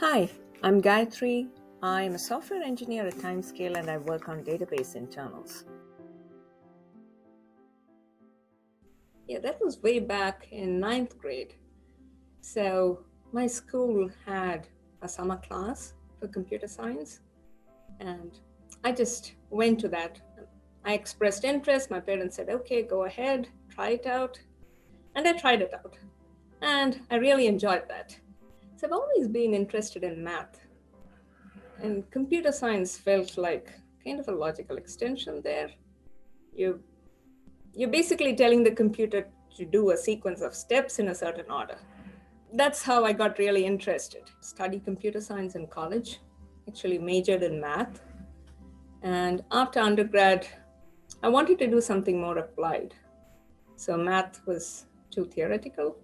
Hi, I'm Gayathri. I'm a software engineer at Timescale and I work on database internals. Yeah, that was way back in 9th grade. So my school had a summer class for computer science and I just went to that. I expressed interest. My parents said, okay, go ahead, try it out. And I tried it out. And I really enjoyed that. So I've always been interested in math. And computer science felt like kind of a logical extension there. You're basically telling the computer to do a sequence of steps in a certain order. That's how I got really interested. Studied computer science in college, actually majored in math. And after undergrad, I wanted to do something more applied. So math was too theoretical.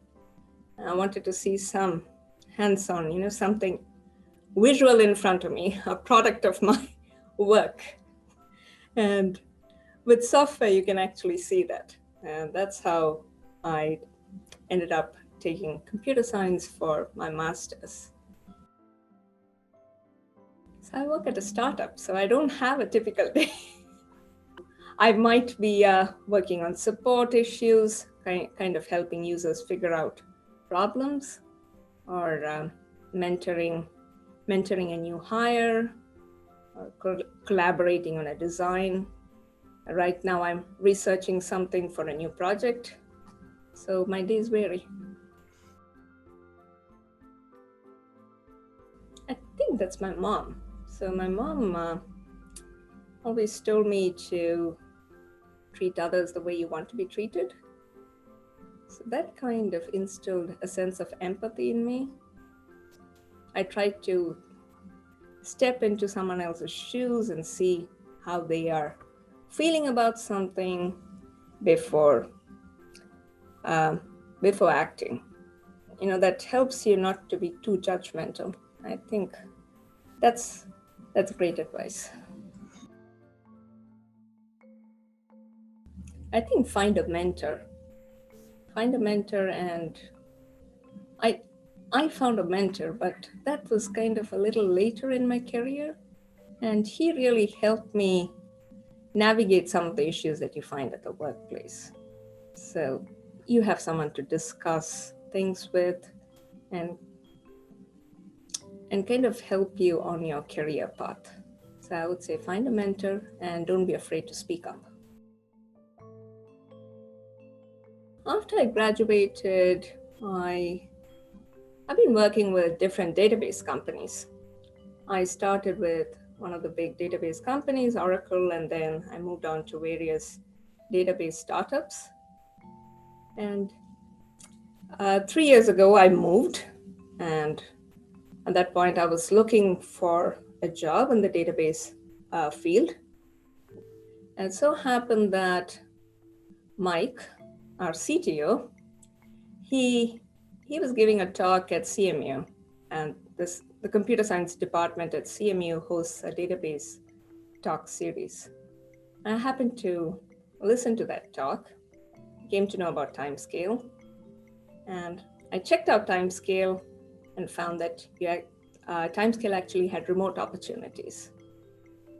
I wanted to see some hands-on, something visual in front of me, a product of my work. And with software, you can actually see that. And that's how I ended up taking computer science for my master's. So I work at a startup, so I don't have a typical day. I might be working on support issues, kind of helping users figure out problems, or mentoring a new hire, or collaborating on a design. Right now, I'm researching something for a new project. So my days vary. I think that's my mom. So my mom always told me to treat others the way you want to be treated. So that kind of instilled a sense of empathy in me. I tried to step into someone else's shoes and see how they are feeling about something before acting. That helps you not to be too judgmental. I think that's great advice. I think find a mentor, and I found a mentor, but that was kind of a little later in my career. And he really helped me navigate some of the issues that you find at the workplace. So you have someone to discuss things with and kind of help you on your career path. So I would say find a mentor and don't be afraid to speak up. After I graduated, I've been working with different database companies. I started with one of the big database companies, Oracle, and then I moved on to various database startups. And 3 years ago, I moved, and at that point, I was looking for a job in the database field. And it so happened that Mike, our CTO, he was giving a talk at CMU, and the computer science department at CMU hosts a database talk series. I happened to listen to that talk, came to know about Timescale, and I checked out Timescale and found that Timescale actually had remote opportunities.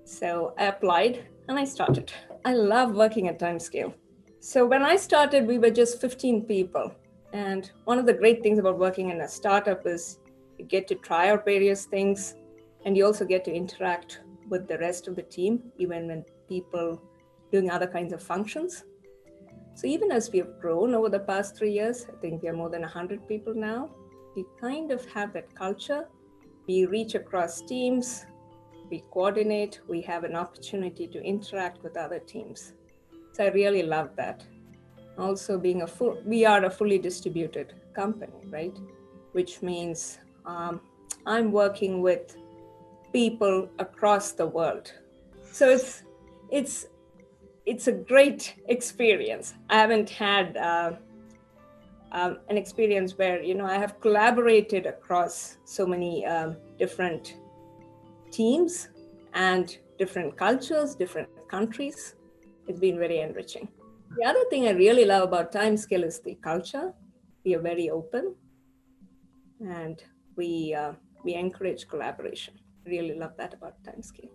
So I applied and I started. I love working at Timescale. So when I started, we were just 15 people. And one of the great things about working in a startup is you get to try out various things, and you also get to interact with the rest of the team, even when people doing other kinds of functions. So even as we have grown over the past 3 years, I think we are more than 100 people now, we kind of have that culture. We reach across teams, we coordinate, we have an opportunity to interact with other teams. So I really love that. Also we are a fully distributed company, right? Which means I'm working with people across the world. So it's a great experience. I haven't had an experience where, I have collaborated across so many different teams and different cultures, different countries. It's been very enriching. The other thing I really love about Timescale is the culture. We are very open, and we we encourage collaboration. Really love that about Timescale.